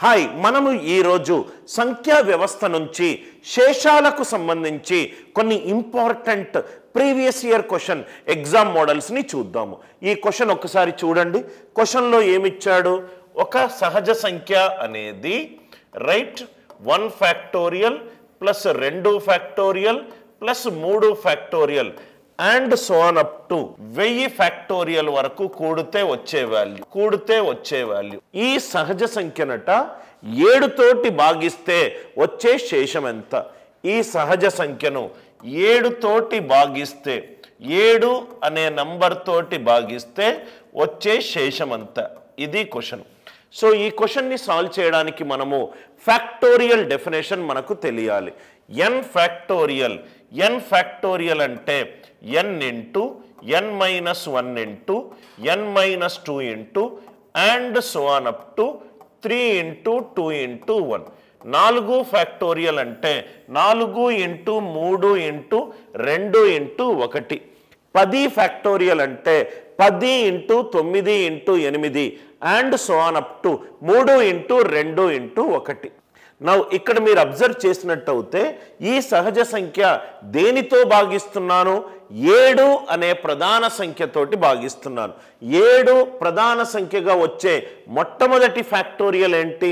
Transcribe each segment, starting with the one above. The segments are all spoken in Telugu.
హాయ్, మనము ఈరోజు సంఖ్యా వ్యవస్థ నుంచి శేషాలకు సంబంధించి కొన్ని important previous year question exam మోడల్స్ని చూద్దాము. ఈ క్వశ్చన్ ఒకసారి చూడండి. క్వశ్చన్లో ఏమిచ్చాడు? ఒక సహజ సంఖ్య అనేది right 1 factorial plus 2 factorial plus 3 factorial and so on up to 1000 factorial వరకు కూడితే వచ్చే వాల్యూ. ఈ సహజ సంఖ్యనట 7 తోటి భాగిస్తే వచ్చే శేషం ఎంత? ఈ సహజ సంఖ్యను 7 తోటి భాగిస్తే 7 అనే నంబర్ తోటి భాగిస్తే వచ్చే శేషం ఎంత? ఇది క్వశ్చన్. సో ఈ క్వశ్చన్ని సాల్వ్ చేయడానికి మనము ఫ్యాక్టోరియల్ డెఫినేషన్ మనకు తెలియాలి. n ఫ్యాక్టోరియల్ అంటే n into n minus 1 into n minus 2 into and so on up to 3 into 2 into 1. 4 factorial అంటే 4 ఇంటూ 3 ఇంటూ 2 ఇంటూ 1. 10 ఫ్యాక్టోరియల్ అంటే 10 into 9 into 8 and so on up to 3 into 2 into 1. Now ఇక్కడ మీరు అబ్జర్వ్ చేసినట్టయితే ఈ సహజ సంఖ్య దేనితో భాగిస్తున్నాను? 7 అనే ప్రధాన సంఖ్యతోటి భాగిస్తున్నాను. 7 ప్రధాన సంఖ్యగా వచ్చే మొట్టమొదటి ఫ్యాక్టోరియల్ ఏంటి?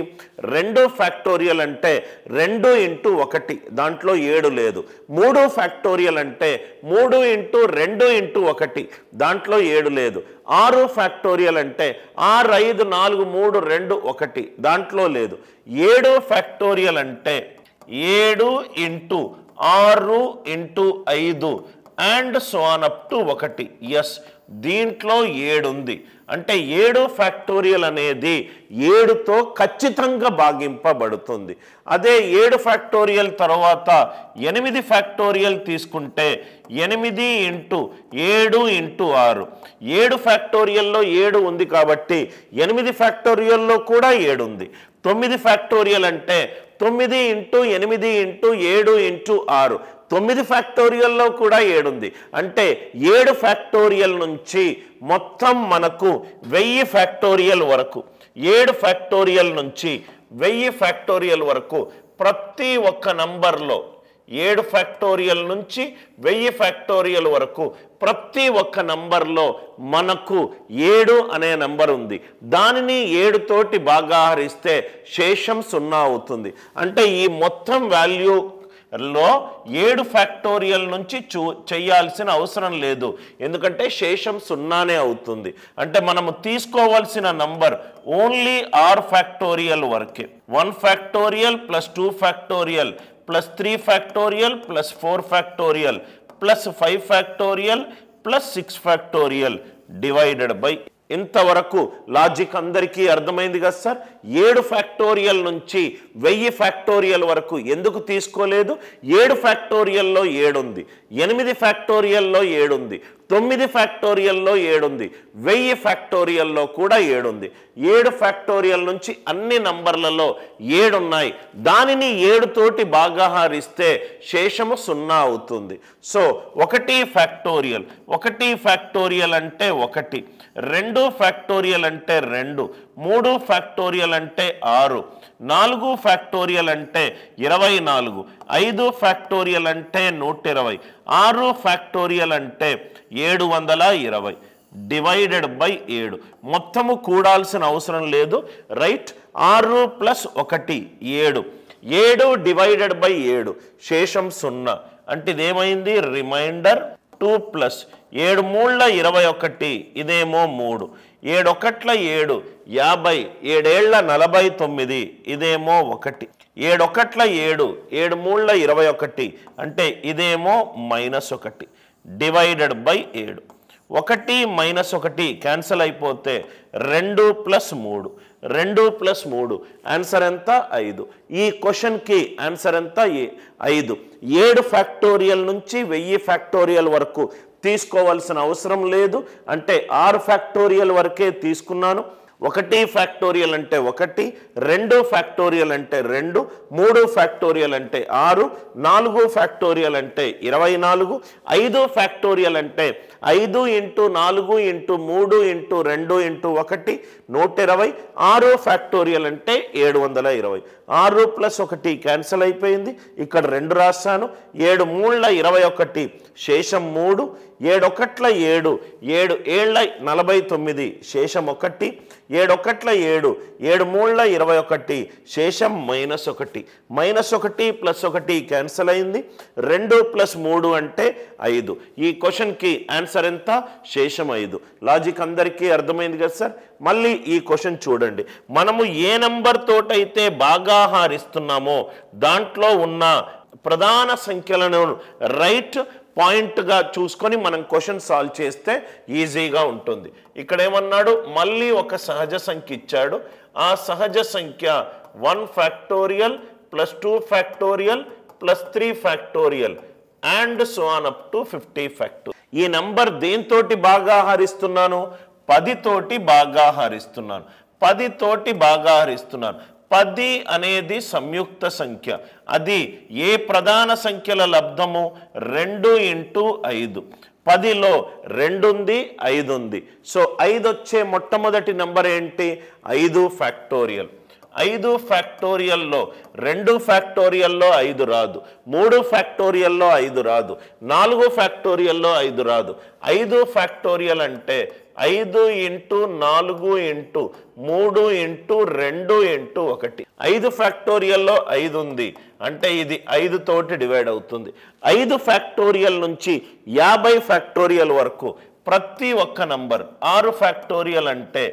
2 ఫ్యాక్టోరియల్ అంటే 2 ఇంటూ 1, దాంట్లో 7 లేదు. 3 ఫ్యాక్టోరియల్ అంటే 3 ఇంటూ 2 ఇంటూ 1, దాంట్లో 7 లేదు. 6 ఫ్యాక్టోరియల్ అంటే 6 5 4 3 2 1, దాంట్లో లేదు. 7 ఫ్యాక్టోరియల్ అంటే 7 into 6 into 5 and so on up to 1. Yes, దీంట్లో 7 ఉంది. అంటే 7 ఫ్యాక్టోరియల్ అనేది 7తో ఖచ్చితంగా భాగింపబడుతుంది. అదే 7 ఫ్యాక్టోరియల్ తర్వాత 8 ఫ్యాక్టోరియల్ తీసుకుంటే 8 ఇంటూ 7 ఇంటూ 6. 7 ఫ్యాక్టోరియల్లో 7 ఉంది కాబట్టి 8 ఫ్యాక్టోరియల్లో కూడా 7 ఉంది. 9 ఫ్యాక్టోరియల్ అంటే 9 ఇంటూ 8 ఇంటూ 7 ఇంటూ 6. 9 ఫ్యాక్టోరియల్లో కూడా 7 ఉంది. అంటే 7 ఫ్యాక్టోరియల్ నుంచి మొత్తం మనకు 1000 ఫ్యాక్టోరియల్ వరకు, 7 ఫ్యాక్టోరియల్ నుంచి 1000 ఫ్యాక్టోరియల్ వరకు ప్రతి ఒక్క నంబర్లో 7 ఫ్యాక్టోరియల్ నుంచి 1000 ఫ్యాక్టోరియల్ వరకు ప్రతి ఒక్క నంబర్లో మనకు 7 అనే నంబర్ ఉంది. దానిని 7 తోటి భాగాహరిస్తే శేషం 0 అవుతుంది. అంటే ఈ మొత్తం వాల్యూలో 7 ఫ్యాక్టోరియల్ నుంచి చేయాల్సిన అవసరం లేదు, ఎందుకంటే శేషం 0నే అవుతుంది. అంటే మనము తీసుకోవాల్సిన నంబర్ ఓన్లీ 6 ఫ్యాక్టోరియల్ వరకే. 1 factorial plus 2 factorial plus 3 factorial plus 4 factorial plus 5 factorial plus 6 factorial divided by. ఇంతవరకు లాజిక్ అందరికీ అర్థమైంది కదా సార్? 7 ఫ్యాక్టోరియల్ నుంచి 1000 ఫ్యాక్టోరియల్ వరకు ఎందుకు తీసుకోలేదు? 7 ఫ్యాక్టోరియల్లో 7 ఉంది, 8 ఫ్యాక్టోరియల్లో 7 ఉంది, 9 ఫ్యాక్టోరియల్లో 7 ఉంది, 1000 ఫ్యాక్టోరియల్లో కూడా 7 ఉంది. 7 ఫ్యాక్టోరియల్ నుంచి అన్ని నంబర్లలో 7 ఉన్నాయి. దానిని 7 తోటి భాగాహరిస్తే శేషము 0 అవుతుంది. సో 1 ఫ్యాక్టోరియల్, 1 ఫ్యాక్టోరియల్ అంటే 1, 2 ఫ్యాక్టోరియల్ అంటే 2, 3 ఫ్యాక్టోరియల్ అంటే 6, 4 ఫ్యాక్టోరియల్ అంటే 24, 5 ఫ్యాక్టోరియల్ అంటే 120, 6 ఫ్యాక్టోరియల్ అంటే 720 డివైడెడ్ బై 7. మొత్తము కూడాల్సిన అవసరం లేదు, రైట్? 6 ప్లస్ 1 7, 7 డివైడెడ్ బై 7 శేషం 0. అంటే ఇదేమైంది? రిమైండర్ 2 ప్లస్ 7 3 21, ఇదేమో 3, 7 1 7 50, 7 49, ఇదేమో 1, 7 1 7, 7 3 21, అంటే ఇదేమో -1 డివైడెడ్ బై 7. 1 మైనస్ 1 క్యాన్సల్ అయిపోతే 2 ప్లస్ 3, 2 ప్లస్ 3 ఆన్సర్ ఎంత? 5. ఈ క్వశ్చన్కి ఆన్సర్ ఎంత? 5. 7 ఫ్యాక్టోరియల్ నుంచి 1000 ఫ్యాక్టోరియల్ వరకు తీసుకోవాల్సిన అవసరం లేదు. అంటే 6 ఫ్యాక్టోరియల్ వరకే తీసుకున్నాను. ఒకటి ఫ్యాక్టోరియల్ అంటే 1, 2 ఫ్యాక్టోరియల్ అంటే 2, 3 ఫ్యాక్టోరియల్ అంటే 6, 4 ఫ్యాక్టోరియల్ అంటే 24, 5 ఫ్యాక్టోరియల్ అంటే 5 × 4 × 3 × 2 × 1 120, 6 ఫ్యాక్టోరియల్ అంటే 720. 6 + 1 క్యాన్సిల్ అయిపోయింది, ఇక్కడ 2 రాస్తాను. 7 × 3 = 21, శేషం 3. 7 × 1 = 7, 7 × 7 = 49, శేషం 1. 7 × 1 = 7, 7 × 3 = 21, శేషం -1. -1 + 1 క్యాన్సిల్ అయింది. 2 + 3 అంటే 5. ఈ క్వశ్చన్కి ఆన్సర్ ఎంత? శేషం 5. లాజిక్ అందరికీ అర్థమైంది కదా సార్? మళ్ళీ ఈ క్వశ్చన్ చూడండి. మనము ఏ నెంబర్ తోటైతే భాగాహారిస్తున్నామో దాంట్లో ఉన్న ప్రధాన సంఖ్యలను రైట్ పాయింట్గా చూసుకొని మనం క్వశ్చన్ సాల్వ్ చేస్తే ఈజీగా ఉంటుంది. ఇక్కడ ఏమన్నాడు? మళ్ళీ ఒక సహజ సంఖ్య ఇచ్చాడు. ఆ సహజ సంఖ్య 1 factorial + 2 factorial + 3 factorial and so on up to 50 factorial. ఈ నంబర్ దేంతోటి భాగాహారిస్తున్నాను? 10 తోటి భాగాహారిస్తున్నాను. 10 తోటి భాగాహారిస్తున్నాను. 10 అనేది సంయుక్త సంఖ్య. అది ఏ ప్రధాన సంఖ్యల లబ్ధము? 2 × 5. 10లో 2 ఉంది, 5 ఉంది. సో 5 వచ్చే మొట్టమొదటి నంబర్ ఏంటి? 5 ఫ్యాక్టోరియల్. 5 ఫ్యాక్టోరియల్లో 2 ఫ్యాక్టోరియల్లో 5 రాదు, 3 ఫ్యాక్టోరియల్లో 5 రాదు, 4 ఫ్యాక్టోరియల్లో 5 రాదు. 5 ఫ్యాక్టోరియల్ అంటే 5 × 4 × 3 × 2 × 1. 5 ఫ్యాక్టోరియల్లో 5 ఉంది అంటే ఇది 5 తోటి డివైడ్ అవుతుంది. 5 ఫ్యాక్టోరియల్ నుంచి 50 ఫ్యాక్టోరియల్ వరకు ప్రతి ఒక్క నంబర్. 6 ఫ్యాక్టోరియల్ అంటే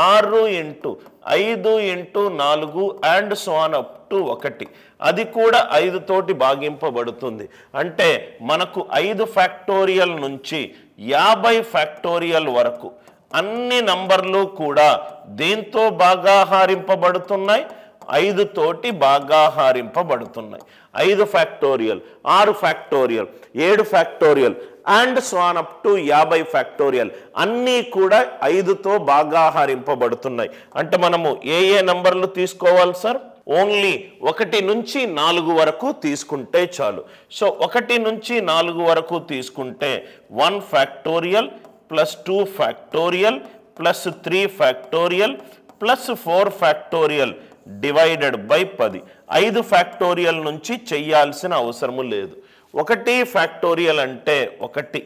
6 × 5 × 4 and so on up to 1. అది కూడా 5 తోటి భాగింపబడుతుంది. అంటే మనకు 5 ఫ్యాక్టోరియల్ నుంచి 50 ఫ్యాక్టోరియల్ వరకు అన్ని నంబర్లు కూడా దేంతో భాగాహారింపబడుతున్నాయి? 5 తోటి భాగాహారింపబడుతున్నాయి. 5 factorial, 6 factorial, 7 factorial and so on up to 50 factorial అన్నీ కూడా 5తో భాగాహారింపబడుతున్నాయి. అంటే మనము ఏ నంబర్లు తీసుకోవాలి సార్? ఓన్లీ 1 నుంచి 4 వరకు తీసుకుంటే చాలు. సో 1 నుంచి 4 వరకు తీసుకుంటే 1 factorial + 2 factorial + 3 factorial + 4 factorial divided by 10. 5 factorial నుంచి చెయ్యాల్సిన అవసరము లేదు. 1 ఫ్యాక్టోరియల్ అంటే 1,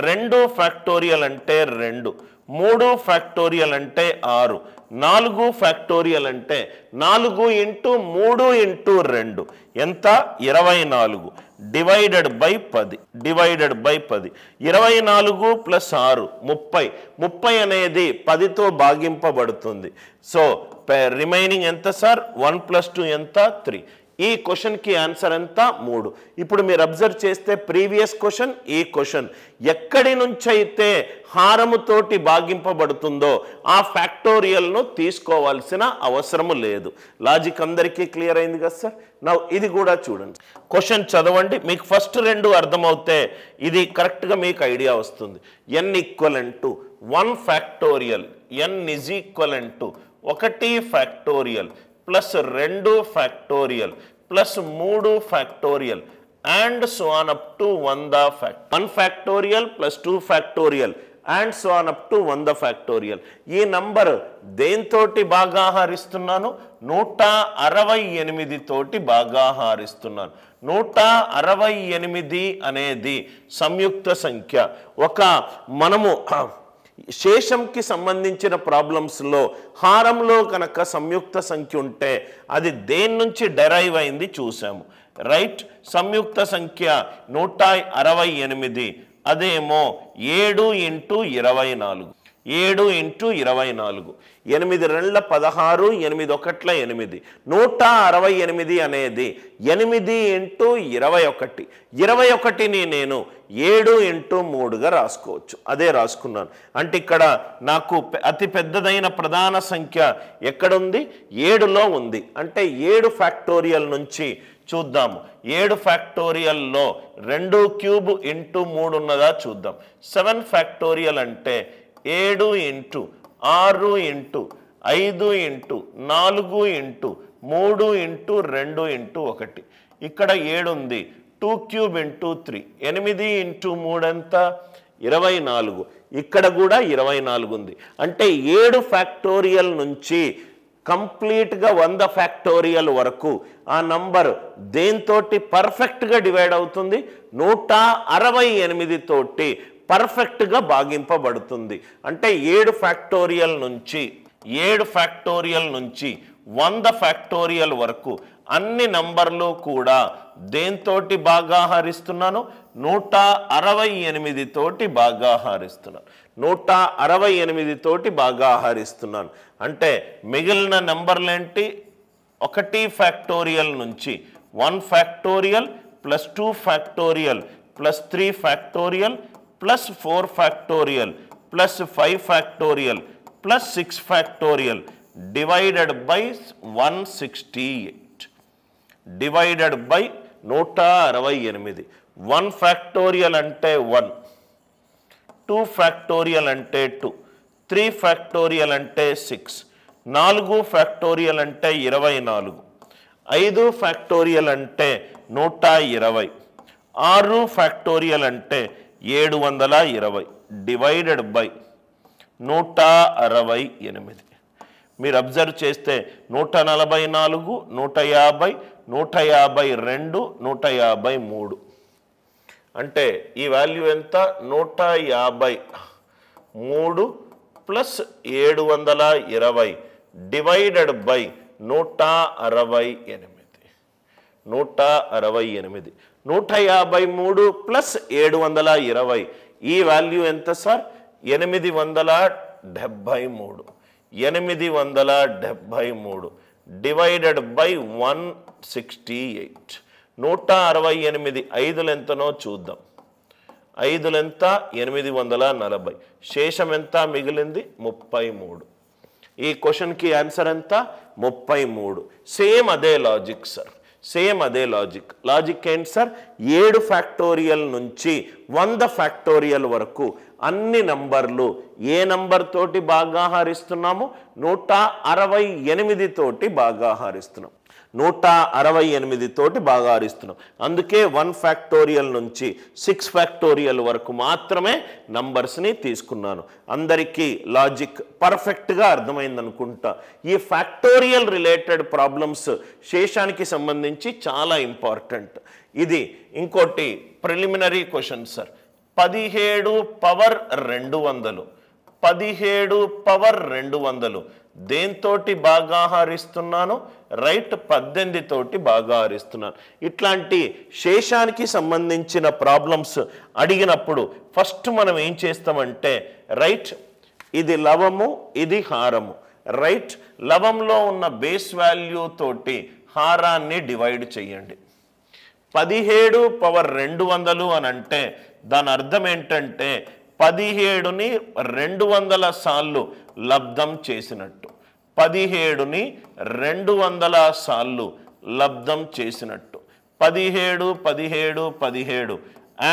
2 ఫ్యాక్టోరియల్ అంటే 2, 3 ఫ్యాక్టోరియల్ అంటే 6, 4 ఫ్యాక్టోరియల్ అంటే 4 × 3 × 2 ఎంత? 24 డివైడెడ్ బై 10. 24 + 6 30. 30 అనేది 10తో భాగింపబడుతుంది. సో రిమైనింగ్ ఎంత సార్? 1 + 2 ఎంత? 3. ఈ క్వశ్చన్కి ఆన్సర్ ఎంత? 3. ఇప్పుడు మీరు అబ్జర్వ్ చేస్తే ప్రీవియస్ క్వశ్చన్, ఈ క్వశ్చన్ ఎక్కడి నుంచి అయితే హారముతోటి భాగింపబడుతుందో ఆ ఫ్యాక్టోరియల్ను తీసుకోవాల్సిన అవసరము లేదు. లాజిక్ అందరికీ క్లియర్ అయింది కదా సార్? నా ఇది కూడా చూడండి, క్వశ్చన్ చదవండి. మీకు ఫస్ట్ 2 అర్థమవుతే ఇది కరెక్ట్గా మీకు ఐడియా వస్తుంది. n = 1 factorial, n = 1 factorial + 2 factorial + 3 factorial and so on up to 100 factorial. 1 factorial + 2 factorial and so on up to 100 factorial. ఈ నంబర్ దేంతోటి భాగాహారిస్తున్నాను? 168 తోటి భాగాహారిస్తున్నాను. 168 అనేది సంయుక్త సంఖ్య. ఒక మనము శేషంకి సంబంధించిన ప్రాబ్లమ్స్లో హారంలో కనుక సంయుక్త సంఖ్య ఉంటే అది దేని నుంచి డెరైవ్ అయింది చూసాము, రైట్? సంయుక్త సంఖ్య 168, అదేమో 7 × 24. 7 × 24, 8 2 16, 8 1 8. 168 అనేది 8 × 21. 21ని నేను 7 × 3గా రాసుకోవచ్చు. అదే రాసుకున్నాను. అంటే ఇక్కడ నాకు అతి పెద్దదైన ప్రధాన సంఖ్య ఎక్కడుంది? 7లో ఉంది. అంటే 7 ఫ్యాక్టోరియల్ నుంచి చూద్దాము. 7 ఫ్యాక్టోరియల్లో 2³ × 3 ఉన్నదా చూద్దాం. 7 ఫ్యాక్టోరియల్ అంటే 7 × 6 × 5 ఇంటూ 4 ఇంటూ 3 ఇంటూ 2 ఇంటూ 1. ఇక్కడ 7 ఉంది. 2 క్యూబ్ ఇంటూ 3. 8 ఇంటూ 3 ఎంత? 24. ఇక్కడ కూడా 24 ఉంది. అంటే 7 ఫ్యాక్టోరియల్ నుంచి కంప్లీట్గా 100 ఫ్యాక్టోరియల్ వరకు ఆ నంబర్ దేంతోటి పర్ఫెక్ట్గా డివైడ్ అవుతుంది? 168 తోటి పర్ఫెక్ట్గా భాగింపబడుతుంది. అంటే 7 ఫ్యాక్టోరియల్ నుంచి 100 ఫ్యాక్టోరియల్ వరకు అన్ని నంబర్లు కూడా దేంతోటి భాగాహారిస్తున్నాను? 168 తోటి భాగాహారిస్తున్నాను. 168 తోటి భాగాహారిస్తున్నాను. అంటే మిగిలిన నంబర్లు ఏంటి? 1 ఫ్యాక్టోరియల్ నుంచి 1 factorial plus 2 factorial plus 3 factorial plus 4 factorial plus 5 factorial plus 6 factorial divided by 168 divided by 168. 1 factorial అంటే 1, 2 ఫ్యాక్టోరియల్ అంటే 2, 3 ఫ్యాక్టోరియల్ అంటే 6, 4 ఫ్యాక్టోరియల్ అంటే 24, 5 ఫ్యాక్టోరియల్ అంటే 120, 6 ఫ్యాక్టోరియల్ అంటే 720 డివైడెడ్ బై 168. మీరు అబ్జర్వ్ చేస్తే 144, 150, 152, 153. అంటే ఈ వాల్యూ ఎంత? 153 ప్లస్ 720 డివైడెడ్ బై 168. 168. 153 ప్లస్ 720 ఈ వాల్యూ ఎంత సార్? 873. 873 divided by 168. 168 ఐదులు ఎంతనో చూద్దాం. ఐదులు ఎంత? 840. శేషం ఎంత మిగిలింది? 33. ఈ క్వశ్చన్కి ఆన్సర్ ఎంత? 33. సేమ్ అదే లాజిక్ సార్, సేమ్ అదే లాజిక్ ఏంటి సార్? 7 ఫ్యాక్టోరియల్ నుంచి 100 ఫ్యాక్టోరియల్ వరకు అన్ని నంబర్లు ఏ నంబర్ తోటి భాగాహారిస్తున్నాము? 168 తోటి భాగాహారిస్తున్నాం. 168 తోటి భాగాహారిస్తున్నాం. అందుకే 1 ఫ్యాక్టోరియల్ నుంచి 6 ఫ్యాక్టోరియల్ వరకు మాత్రమే నంబర్స్ని తీసుకున్నాను. అందరికీ లాజిక్ పర్ఫెక్ట్గా అర్థమైంది అనుకుంటా. ఈ ఫ్యాక్టోరియల్ రిలేటెడ్ ప్రాబ్లమ్స్ శేషానికి సంబంధించి చాలా ఇంపార్టెంట్. ఇది ఇంకోటి preliminary question sir. 17 power 200. 17 power 200 దేంతోటి భాగాహారిస్తున్నాను? రైట్, 18 తోటి భాగాహారిస్తున్నాను. ఇట్లాంటి శేషానికి సంబంధించిన ప్రాబ్లమ్స్ అడిగినప్పుడు ఫస్ట్ మనం ఏం చేస్తామంటే, రైట్, ఇది లవము, ఇది హారము. రైట్, లవంలో ఉన్న బేస్ వాల్యూ తోటి హారాన్ని డివైడ్ చేయండి. 17 పవర్ 200 అని అంటే దాని అర్థం ఏంటంటే 17ని 200 సార్లు లబ్ధం చేసినట్టు. 17ని 200 సార్లు లబ్ధం చేసినట్టు. 17, 17, 17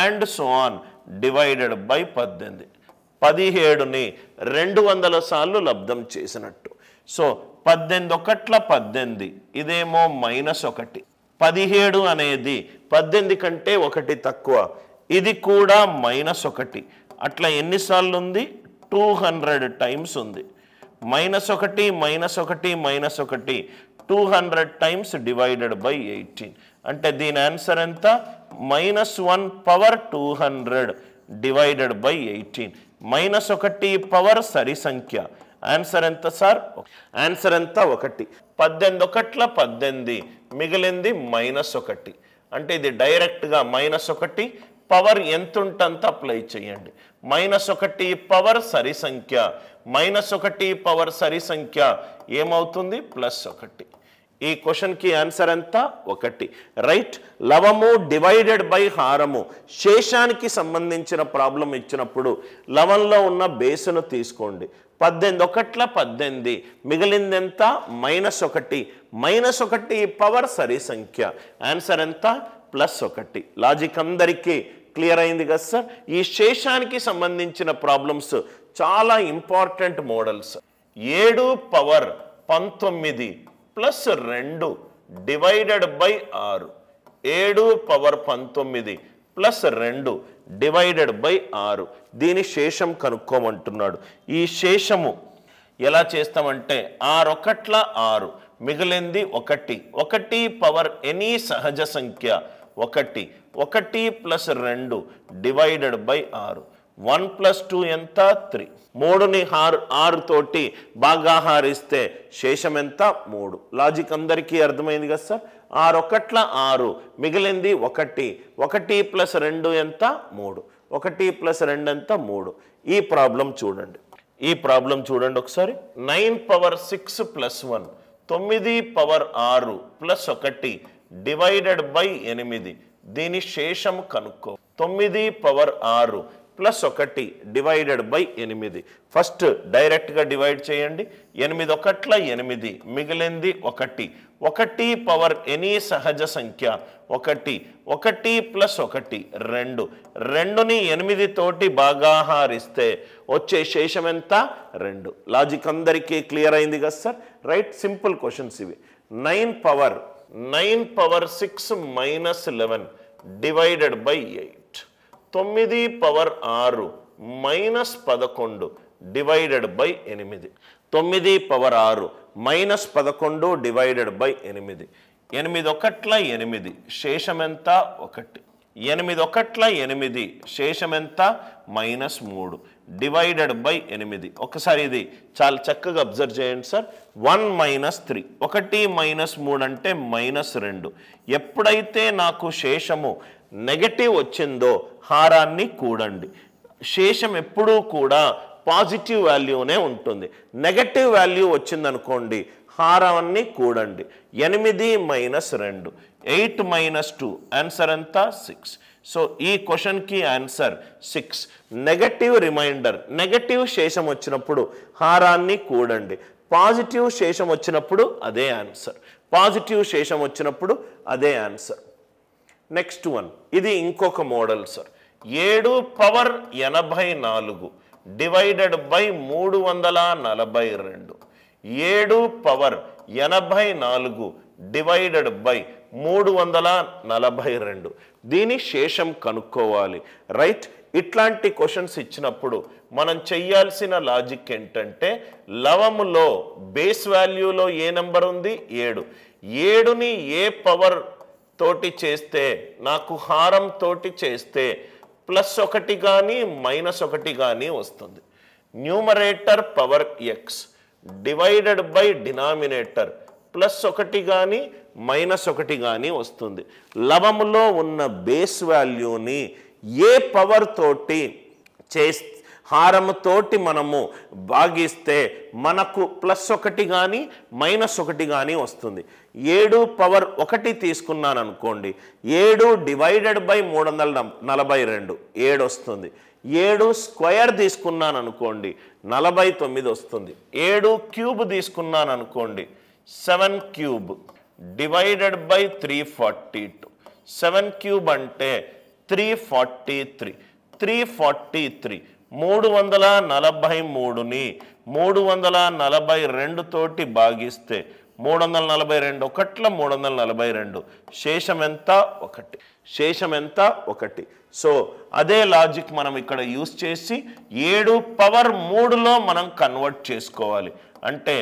and so on divided by 18. 17ని 200 సార్లు లబ్ధం చేసినట్టు. సో 18 ఒకట్ల 18, ఇదేమో -1. 17 అనేది 18 కంటే 1 తక్కువ, ఇది కూడా -1. అట్లా ఎన్నిసార్లు ఉంది? 200 టైమ్స్ ఉంది. -1, -1, -1, 200 టైమ్స్ డివైడెడ్ బై 18. అంటే దీని ఆన్సర్ ఎంత? -1 పవర్ 200 డివైడెడ్ బై 18. -1 పవర్ సరి సంఖ్య. ఆన్సర్ ఎంత సార్? ఆన్సర్ ఎంత? 1. 18 ఒకట్ల 18, మిగిలింది -1. అంటే ఇది డైరెక్ట్గా -1 పవర్ ఎంత ఉంటంత అప్లై చేయండి. -1 పవర్ సరి సంఖ్య, -1 పవర్ సరి సంఖ్య ఏమవుతుంది? +1. ఈ క్వశ్చన్కి ఆన్సర్ ఎంత? 1. రైట్, లవము డివైడెడ్ బై హారము శేషానికి సంబంధించిన ప్రాబ్లం ఇచ్చినప్పుడు లవంలో ఉన్న బేసును తీసుకోండి. 18 ఒకట్ల 18, మిగిలింది ఎంత? -1. -1 పవర్ సరి సంఖ్య. ఆన్సర్ ఎంత? +1. లాజిక్ అందరికీ క్లియర్ అయింది కదా సార్? ఈ శేషానికి సంబంధించిన ప్రాబ్లమ్స్ చాలా important models. 7 power 19 plus 2 divided by 6. 7 power 19 plus 2 divided by 6. దీని శేషం కనుక్కోమంటున్నాడు. ఈ శేషము ఎలా చేస్తామంటే 6 ఒకట్ల 6, మిగిలింది 1. 1 పవర్ ఎనీ సహజ సంఖ్య 1. 1 ప్లస్ 2 డివైడెడ్ బై 6. 1 ప్లస్ 2 ఎంత? 3. 3ని 6 తోటి బాగా హారిస్తే శేషం ఎంత? 3. లాజిక్ అందరికీ అర్థమైంది కదా సార్? 6 ఒకట్ల 6, మిగిలింది 1. 1 ప్లస్ 2 ఎంత? 3. 1 ప్లస్ 2 ఎంత? 3. ఈ ప్రాబ్లం చూడండి ఒకసారి. 9 power 6 plus 1, 9 power 6 plus 1 divided by 8. దీని శేషం కనుక్కో. 9 power 6 plus 1 divided by 8. First డైరెక్ట్గా డివైడ్ చేయండి. 8 ఒకట్ల 8, మిగిలింది 1. 1 పవర్ ఎనీ సహజ సంఖ్య 1. 1 ప్లస్ 1 2. 2ని 8 తోటి బాగా హారిస్తే వచ్చే శేషం ఎంత? 2. లాజిక్ అందరికీ క్లియర్ అయింది కదా సార్? రైట్, సింపుల్ క్వశ్చన్స్ ఇవి. 9 power 6 minus 11 divided by 8. 9 power 6 minus 11 divided by 8. 9 power 6 minus 11 divided by 8. 8 ఒకట్ల 8, శేషం ఎంత? 1. 8 ఒకట్ల 8, శేషం ఎంత? -3 డివైడెడ్ బై 8. ఒకసారి ఇది చాలా చక్కగా అబ్జర్వ్ చేయండి సార్. 1 - 3, 1 - 3 అంటే -2. ఎప్పుడైతే నాకు శేషము నెగటివ్ వచ్చిందో హారాన్ని కూడండి. శేషం ఎప్పుడూ కూడా పాజిటివ్ వాల్యూనే ఉంటుంది. నెగటివ్ వాల్యూ వచ్చిందనుకోండి హారాన్ని కూడండి. 8 - 2, 8 - 2, ఆన్సర్ ఎంత? 6. సో ఈ క్వశ్చన్కి ఆన్సర్ 6. నెగటివ్ రిమైండర్, నెగటివ్ శేషం వచ్చినప్పుడు హారాన్ని కూడండి. పాజిటివ్ శేషం వచ్చినప్పుడు అదే ఆన్సర్. పాజిటివ్ శేషం వచ్చినప్పుడు అదే ఆన్సర్. నెక్స్ట్ వన్, ఇది ఇంకొక model sir. 7 power 84 divided by 342. 7 power 84 divided by 342. దీని శేషం కనుక్కోవాలి. రైట్, ఇట్లాంటి క్వశ్చన్స్ ఇచ్చినప్పుడు మనం చెయ్యాల్సిన లాజిక్ ఏంటంటే, లవములో బేస్ వాల్యూలో ఏ నెంబర్ ఉంది? 7. 7ని ఏ పవర్ తోటి చేస్తే, నాకు హారం తోటి చేస్తే +1 కానీ -1 కానీ వస్తుంది. Numerator power x divided by denominator +1 కానీ -1 కానీ వస్తుంది. లవములో ఉన్న బేస్ వాల్యూని ఏ పవర్ తోటి హారముతోటి మనము భాగిస్తే మనకు +1 కానీ -1 కానీ వస్తుంది. 7 పవర్ 1 తీసుకున్నాను అనుకోండి, 7 డివైడెడ్ బై 342 7 వస్తుంది. 7 స్క్వేర్ తీసుకున్నాను అనుకోండి 49 వస్తుంది. 7 క్యూబ్ తీసుకున్నాను అనుకోండి 7 క్యూబ్ డివైడెడ్ బై 342. 7 క్యూబ్ అంటే 343. 343ని 342 తోటి భాగిస్తే 342 ఒకట్ల 342, శేషం ఎంత? 1. శేషం ఎంత? 1. సో అదే లాజిక్ మనం ఇక్కడ యూస్ చేసి 7 పవర్ 3లో మనం కన్వర్ట్ చేసుకోవాలి. అంటే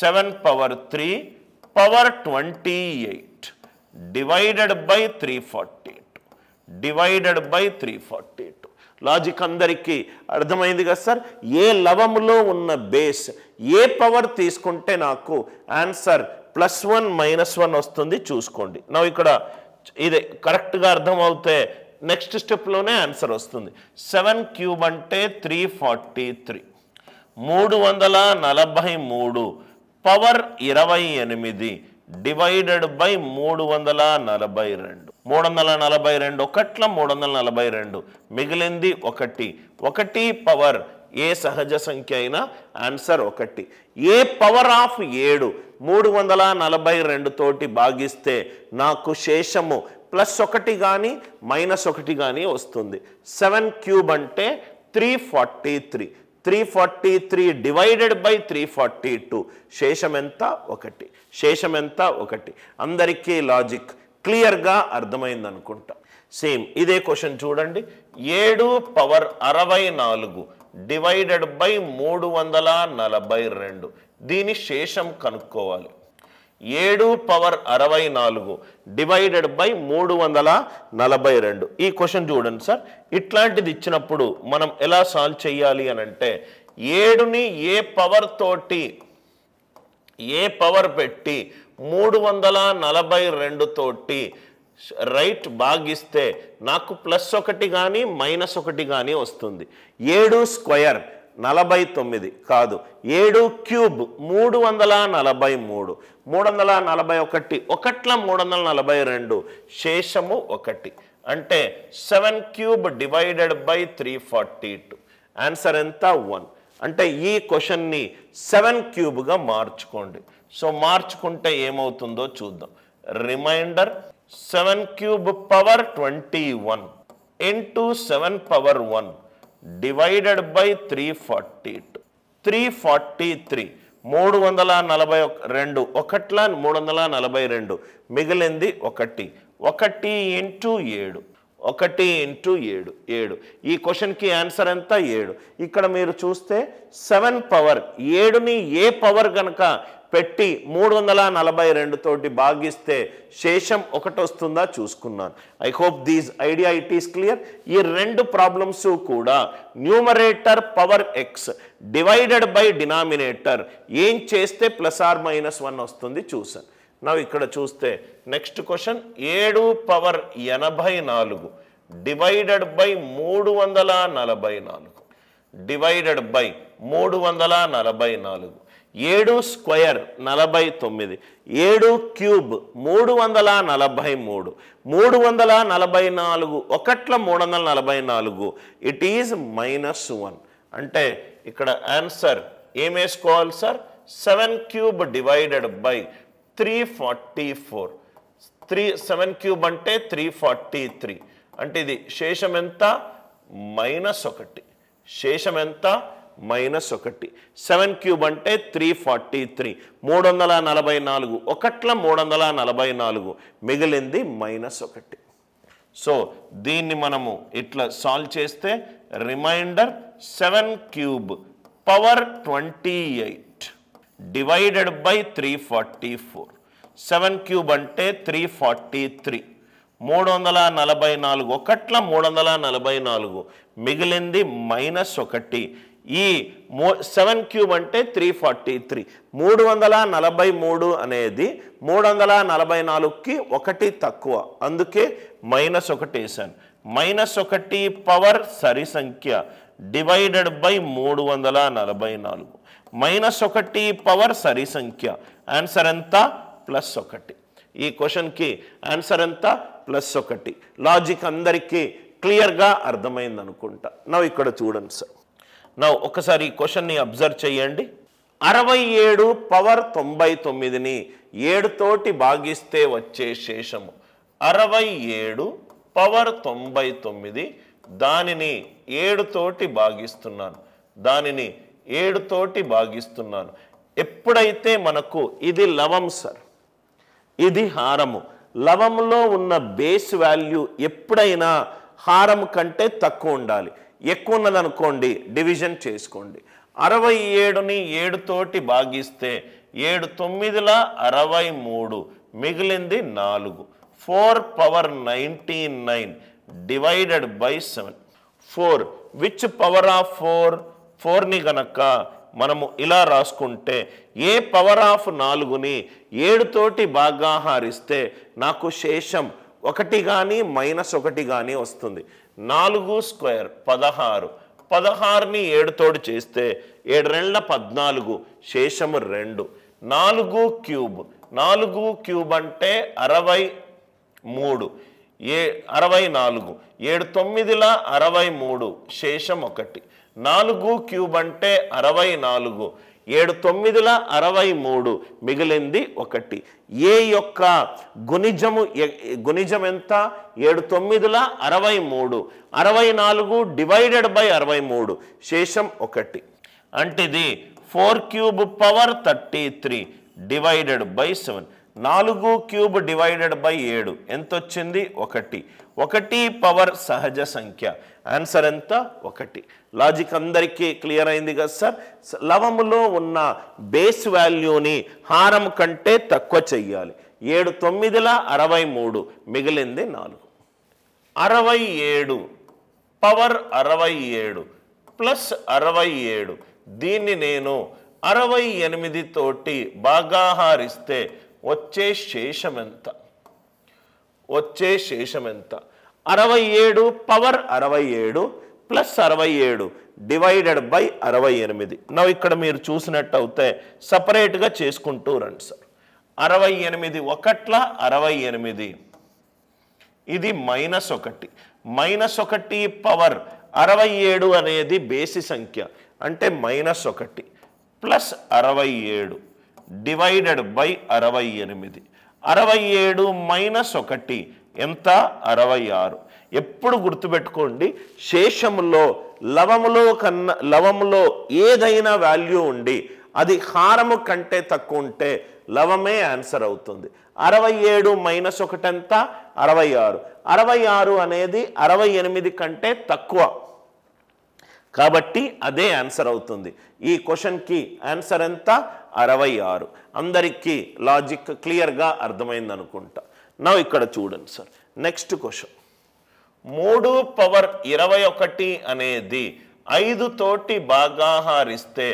7 power 3 power 28 divided by 342 divided by 342. Logic అందరికీ అర్థమైంది కదా సార్? ఏ లవములో ఉన్న బేస్ ఏ పవర్ తీసుకుంటే నాకు ఆన్సర్ +1 -1 వస్తుంది చూసుకోండి. నా ఇక్కడ ఇది కరెక్ట్గా అర్థమవుతే నెక్స్ట్ స్టెప్లోనే ఆన్సర్ వస్తుంది. 7 క్యూబ్ అంటే 343. 343 పవర్ 28 డివైడెడ్ బై 342. 342 ఒకట్ల 342, మిగిలింది 1. 1 పవర్ ఏ సహజ సంఖ్య అయినా ఆన్సర్ 1. ఏ పవర్ ఆఫ్ 7 342 తోటి భాగిస్తే నాకు శేషము +1 కానీ -1 కానీ వస్తుంది. 7 క్యూబ్ అంటే 343. 343 డివైడెడ్ బై 342 శేషం ఎంత 1. శేషం ఎంత 1. అందరికీ లాజిక్ క్లియర్గా అర్థమైంది అనుకుంటా. సేమ్ ఇదే క్వశ్చన్ చూడండి. 7 పవర్ 64 డివైడెడ్ బై 342 దీని శేషం కనుక్కోవాలి. 7 పవర్ 64 డివైడెడ్ బై 342. ఈ క్వశ్చన్ చూడండి సార్. ఇట్లాంటిది ఇచ్చినప్పుడు మనం ఎలా సాల్వ్ చేయాలి అని అంటే 7ని ఏ పవర్ పెట్టి 342 తోటి రైట్ భాగిస్తే నాకు +1 కానీ -1 కానీ వస్తుంది. 7 స్క్వేర్ 49 కాదు, 7 క్యూబ్ 343, 341 ఒకట్ల 342 శేషము 1 అంటే 7 క్యూబ్ డివైడెడ్ బై 342 ఆన్సర్ ఎంత 1. అంటే ఈ క్వశ్చన్ని 7 క్యూబ్గా మార్చుకోండి. సో మార్చుకుంటే ఏమవుతుందో చూద్దాం. Remainder 7 cube power 21 into 7 power 1 divided by 342 343 342 ఒకట్ల 342 మిగిలింది 1 1 ఇంటూ 7 1 ఇంటూ 7 7. ఈ క్వశ్చన్కి ఆన్సర్ ఎంత 7. ఇక్కడ మీరు చూస్తే 7 పవర్ 7ని ఏ పవర్ కనుక పెట్టి 342 తోటి భాగిస్తే శేషం 1 వస్తుందా చూసుకున్నాను. I hope these idea it is clear. ఈ రెండు ప్రాబ్లమ్స్ కూడా numerator power x divided by denominator ఏం చేస్తే +or-1 వస్తుంది చూసాను. నా ఇక్కడ చూస్తే next question 7 power 84 divided by 344 divided by 344. 7 square 49, 7 cube 343, 344 ఒకట్ల 344 ఇట్ ఈజ్ -1. అంటే ఇక్కడ ఆన్సర్ ఏం వేసుకోవాలి sir? 7 cube divided by 344. 7 cube అంటే 343 అంటే ఇది శేషం ఎంత -1. శేషం ఎంత -1. 7 క్యూబ్ అంటే 343, 344 ఒకట్ల 344 మిగిలింది -1. సో దీన్ని మనము ఇట్లా సాల్వ్ చేస్తే remainder 7 cube power 28 divided by 344. 7 cube అంటే 343, 344 ఒకట్ల 344 మిగిలింది -1. ఈ 7 క్యూబ్ అంటే 343, 343 అనేది 344కి 1 తక్కువ, అందుకే -1 వేసాను. -1 పవర్ సరి సంఖ్య డివైడెడ్ బై 344. -1 పవర్ సరి సంఖ్య ఆన్సర్ ఎంత +1. ఈ క్వశ్చన్కి ఆన్సర్ ఎంత +1. లాజిక్ అందరికీ క్లియర్గా అర్థమైంది అనుకుంటా. నా ఇక్కడ చూడండి సార్. నా ఒకసారి ఈ క్వశ్చన్ని అబ్జర్వ్ చేయండి. 67 పవర్ 99ని 7 తోటి భాగిస్తే వచ్చే శేషము 67 పవర్ 99 దానిని 7 తోటి భాగిస్తున్నాను. దానిని 7 తోటి భాగిస్తున్నాను. ఎప్పుడైతే మనకు ఇది లవం సార్, ఇది హారము. లవంలో ఉన్న బేస్ వాల్యూ ఎప్పుడైనా హారం కంటే తక్కువ ఉండాలి. ఎక్కువ ఉన్నదనుకోండి డివిజన్ చేసుకోండి. 67ని 7 తోటి భాగిస్తే 7 9ల 63 మిగిలింది 4. 4 power 99 divided by 7. 4 which power of 4ని గనక మనము ఇలా రాసుకుంటే ఏ పవర్ ఆఫ్ 4ని 7 తోటి బాగా హారిస్తే నాకు శేషం 1 కానీ -1 కానీ వస్తుంది. 4 స్క్వేర్ 16, 16ని 7 తోటి చేస్తే 7 2 14 శేషము 2. 4 క్యూబ్, 4 క్యూబ్ అంటే 63, 64, 7 9ల 63 శేషం 1. 4 క్యూబ్ అంటే 64, 7 9ల 63 మిగిలింది 1. ఏ యొక్క గుణిజం ఎంత? 7 9ల 63, 64 డివైడెడ్ బై 63 శేషం 1. అంటే ఇది 4 cube power 33 divided by 7. 4 cube divided by 7 ఎంత వచ్చింది? 1. 1 పవర్ సహజ సంఖ్య. ఆన్సర్ ఎంత? 1. లాజిక్ అందరికీ క్లియర్ అయింది కదా సార్? లవములో ఉన్న బేస్ వాల్యూని హారం కంటే తక్కువ చెయ్యాలి. 7 9ల 63, మిగిలింది 4. 67 పవర్ 67 ప్లస్ 67, దీన్ని నేను 68 తోటి భాగాహారిస్తే వచ్చే శేషం ఎంత? 67 పవర్ 67 ప్లస్ 67 డివైడెడ్ బై 68. నవ్వు ఇక్కడ మీరు చూసినట్టు అయితే సపరేట్గా చేసుకుంటూ రండి సార్. 68 ఒకట్ల 68, ఇది -1. -1 పవర్ 67 అనేది బేసి సంఖ్య అంటే -1 ప్లస్ 67 డివైడెడ్ బై 68. 67 -1 ఎంత? 66. ఎప్పుడు గుర్తుపెట్టుకోండి, శేషములో లవములో ఏదైనా వాల్యూ ఉండి అది హారము కంటే తక్కువ ఉంటే లవమే ఆన్సర్ అవుతుంది. 67 -1 ఎంత? 66. 66 అనేది 68 కంటే తక్కువ కాబట్టి అదే ఆన్సర్ అవుతుంది. ఈ క్వశ్చన్కి ఆన్సర్ ఎంత? 66. అందరికీ లాజిక్ క్లియర్గా అర్థమైంది అనుకుంటా. నా ఇక్కడ చూడండి సార్, నెక్స్ట్ క్వశ్చన్. 3 పవర్ 21 అనేది 5 తోటి భాగాహారిస్తే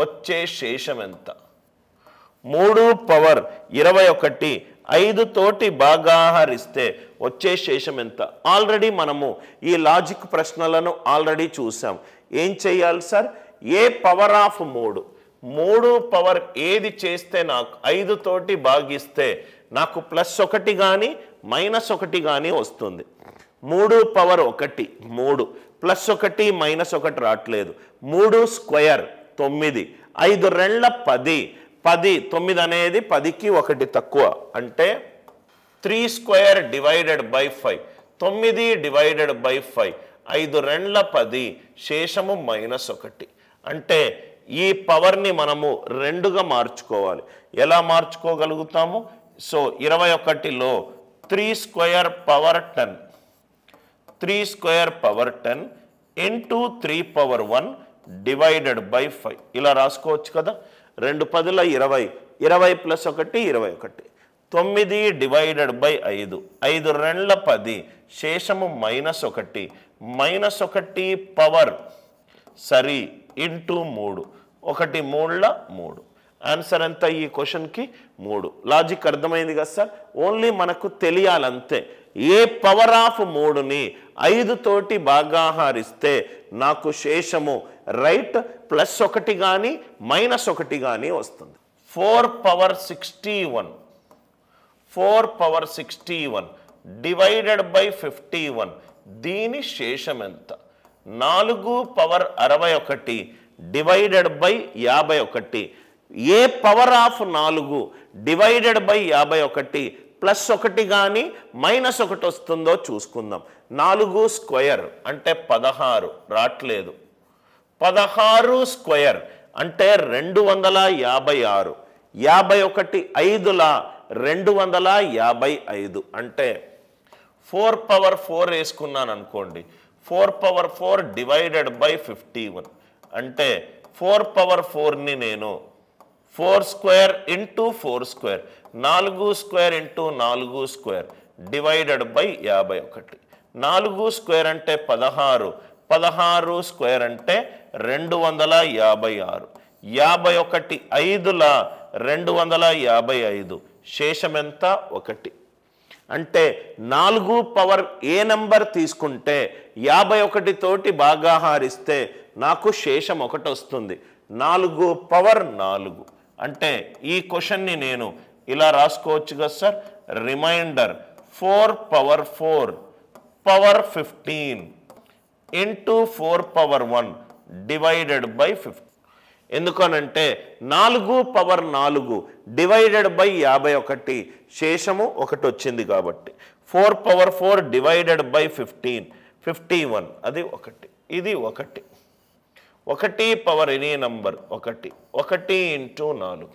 వచ్చే శేషం ఎంత? 3 పవర్ 21 5 తోటి భాగాహారిస్తే వచ్చే శేషం ఎంత? ఆల్రెడీ మనము ఈ లాజిక్ ప్రశ్నలను ఆల్రెడీ చూసాం. ఏం చేయాలి sir? A power of 3 power ఏది చేస్తే నాకు 5 తోటి భాగిస్తే నాకు +1 కానీ -1 కానీ వస్తుంది. 3 పవర్ 1 3 +1 -1 రావట్లేదు. 3 స్క్వేర్ 9, 5 2 10, 9 అనేది 10కి 1 తక్కువ అంటే 3 square divided by 5, 9 divided by 5, 5 2 10, శేషము -1. అంటే ఈ పవర్ని మనము 2గా మార్చుకోవాలి. ఎలా మార్చుకోగలుగుతాము? సో 21లో 3 square power 10, 3 square power 10 into 3 power 1 divided by 5 ఇలా రాసుకోవచ్చు కదా. 2 10ల 20, 20 + 1 21, 9 డివైడెడ్ బై 5, 5 2 10, శేషము -1, -1 పవర్ సరి ఇంటూ 3, 1 3ల 3. ఆన్సర్ ఎంత ఈ క్వశ్చన్కి? 3. లాజిక్ అర్థమైంది కదా సార్? ఓన్లీ మనకు తెలియాలంతే. ఏ పవర్ ఆఫ్ 3ని 5 తోటి భాగాహారిస్తే నాకు శేషము రైట్ +1 కానీ -1 కానీ వస్తుంది. 4 పవర్ 61 డివైడెడ్ బై 51, దీని శేషం ఎంత? 4 power 61 divided by 51, A power of 4 divided by 51 +1 కానీ -1 వస్తుందో చూసుకుందాం. 4 స్క్వేర్ అంటే 16 రావట్లేదు. 16 స్క్వేర్ అంటే 256, 51 5ల 255 అంటే 4 పవర్ 4 వేసుకున్నాను అనుకోండి. 4 పవర్ 4 డివైడెడ్ బై 51 అంటే 4 పవర్ 4ని నేను 4 square into 4 square, 4 square into 4 square divided by 51. 4 square అంటే 16, 16 స్క్వేర్ అంటే 256, 51 5ల 255, శేషం ఎంత? 1. అంటే 4 పవర్ ఏ నెంబర్ తీసుకుంటే 51 తోటి భాగాహారిస్తే నాకు శేషం 1 వస్తుంది. 4 పవర్ 4 అంటే ఈ క్వశ్చన్ని నేను ఇలా రాసుకోవచ్చు కదా sir. Remainder 4 power 4 power 15 into 4 power 1 divided by 50. ఎందుకనంటే 4 పవర్ 4 డివైడెడ్ బై 51, శేషము 1 వచ్చింది కాబట్టి. 4 పవర్ 4 డివైడెడ్ బై 15 51, అది 1, ఇది 1. 1 power any number 1 1 into 4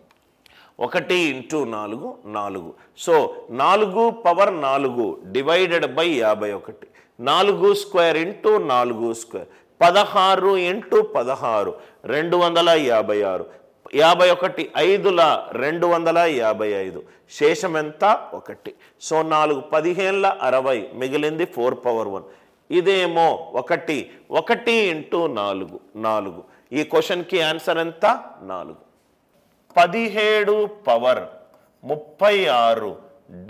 1 into 4 4. So 4 power 4 divided by 51. 4 square into 4 square 16 into 16 256. 51 5ల 255. శేషం ఎంత 1. సో 4 15ల 60 మిగిలింది 4 పవర్ 1. ఇదేమో 1 1 ఇంటూ 4 4. ఈ క్వశ్చన్కి ఆన్సర్ ఎంత 4. 17 power 36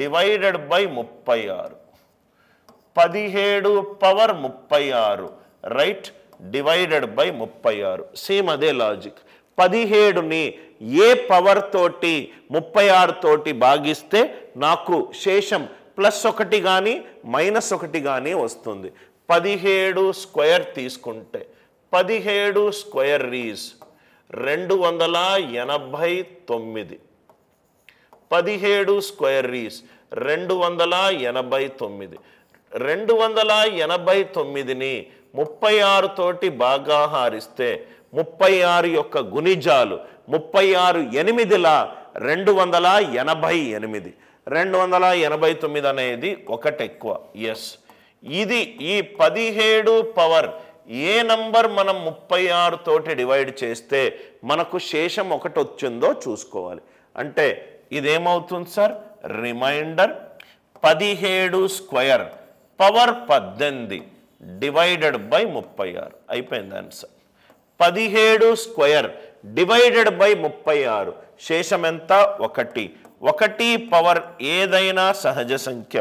divided by 36. 17 power 36 right divided by 36. Same అదే లాజిక్. 17ని ఏ పవర్ తోటి 36 తోటి భాగిస్తే నాకు శేషం +1 కానీ -1 కానీ వస్తుంది. 17 స్క్వేర్ తీసుకుంటే 17 స్క్వేర్ ఈజ్ 289. 17 square is 289. 289ని 36 తోటి బాగా హారిస్తే 36 యొక్క గుణిజాలు 36 8ల 288. 289 అనేది 1 ఎక్కువ. ఎస్, ఇది ఈ 17 పవర్ ఏ నంబర్ మనం 36 తోటి డివైడ్ చేస్తే మనకు శేషం 1 వచ్చిందో చూసుకోవాలి. అంటే ఇదేమవుతుంది సార్? Remainder 17 square power 18 divided by 36 అయిపోయింది ఆన్సర్. 17 స్క్వేర్ డివైడెడ్ బై 36 శేషం ఎంత 1. 1 పవర్ ఏదైనా సహజ సంఖ్య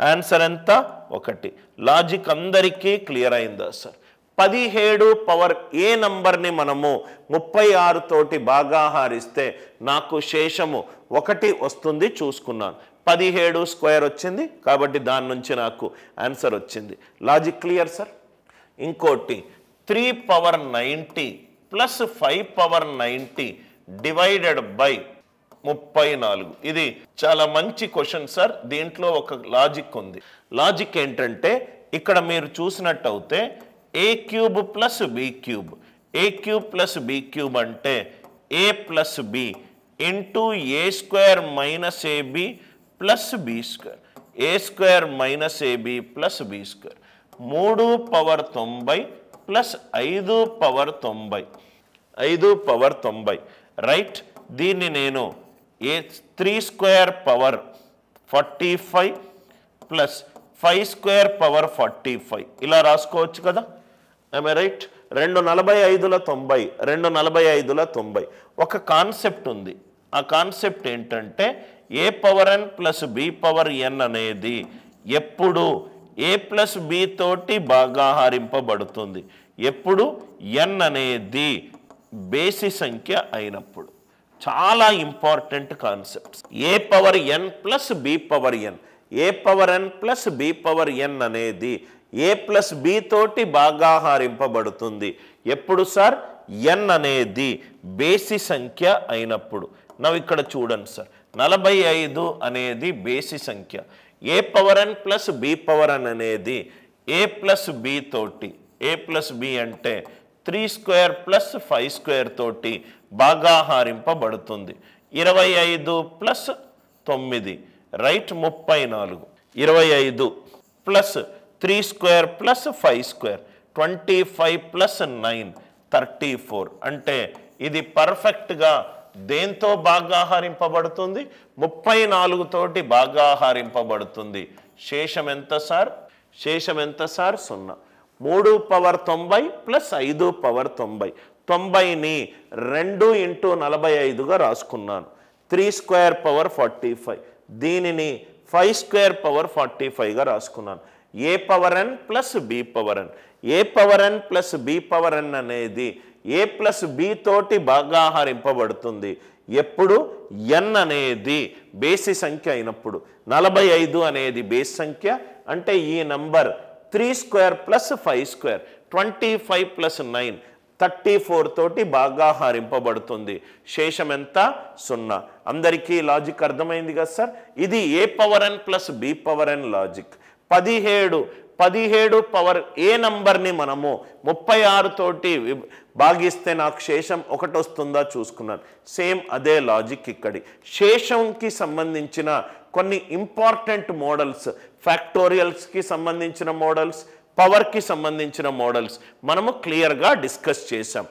ఆన్సర్ ఎంత 1. లాజిక్ అందరికీ క్లియర్ అయిందా సార్? 17 పవర్ ఏ నంబర్ని మనము 36 తోటి బాగా హారిస్తే నాకు శేషము 1 వస్తుంది చూసుకున్నాను. 17 స్క్వేర్ వచ్చింది కాబట్టి దాని నుంచి నాకు ఆన్సర్ వచ్చింది. Logic clear sir? ఇంకోటి 3 power 90 plus 5 power 90 divided by 34. ఇది చాలా మంచి క్వశ్చన్ సార్. దీంట్లో ఒక లాజిక్ ఉంది. లాజిక్ ఏంటంటే ఇక్కడ మీరు చూసినట్టయితే a cube plus b cube. a cube plus b cube అంటే a plus b into a square minus ab plus b square. a square minus ab plus b square. 3 power 90 plus 5 power 90. 5 power 90 right. దీన్ని నేను 3 square power 45 plus 5 square power 45 ఇలా రాసుకోవచ్చు కదా. I'm right? 245ల 90 245ల 90. ఒక కాన్సెప్ట్ ఉంది. ఆ కాన్సెప్ట్ ఏంటంటే a power n plus b power n అనేది ఎప్పుడు a ప్లస్ b తోటి భాగాహారింపబడుతుంది ఎప్పుడు n అనేది బేసి సంఖ్య అయినప్పుడు. చాలా important concepts. a power n plus b power n. a power n plus b power n అనేది a ప్లస్ b తోటి భాగాహారింపబడుతుంది ఎప్పుడు సార్? n అనేది బేసి సంఖ్య అయినప్పుడు. నవ్వు ఇక్కడ చూడండి సార్, 45 అనేది బేసి సంఖ్య. a power n plus b power n అనేది a ప్లస్ b తోటి, a ప్లస్ b అంటే 3 స్క్వేర్ ప్లస్ 5 స్క్వేర్ తోటి భాగాహారింపబడుతుంది. 25 plus 9 right 34. 25 plus 3 square plus 5 square 25 plus 9 34. అంటే ఇది పర్ఫెక్ట్గా దేంతో భాగాహారింపబడుతుంది? 34 తోటి భాగాహారింపబడుతుంది. శేషం ఎంత సార్? శేషం ఎంత సార్? 0. 3 పవర్ 90 ప్లస్ 5 పవర్ 90. 90ని 2 ఇంటూ 45గా రాసుకున్నాను. 3 స్క్వేర్ పవర్ 45. దీనిని 5 స్క్వేర్ పవర్ 45గా రాసుకున్నాను. a power n plus b power n. a power n plus b power n అనేది a ప్లస్ b తోటి భాగాహారింపబడుతుంది ఎప్పుడు? n అనేది బేసి సంఖ్య అయినప్పుడు. 45 అనేది బేసి సంఖ్య అంటే ఈ number 3 square plus 5 square 25 plus 9 34 తోటి భాగాహారింపబడుతుంది. శేషం ఎంత? 0. అందరికీ లాజిక్ అర్థమైంది కదా సార్? ఇది a power n plus b power n logic. 17 17 power ఏ నంబర్ని మనము 36 తోటి భాగిస్తే నాకు శేషం 1 వస్తుందా చూసుకున్నాను. సేమ్ అదే లాజిక్ ఇక్కడి శేషంకి సంబంధించిన కొన్ని ఇంపార్టెంట్ మోడల్స్, ఫ్యాక్టోరియల్స్కి సంబంధించిన మోడల్స్, పవర్కి సంబంధించిన మోడల్స్ మనము క్లియర్గా డిస్కస్ చేసాం.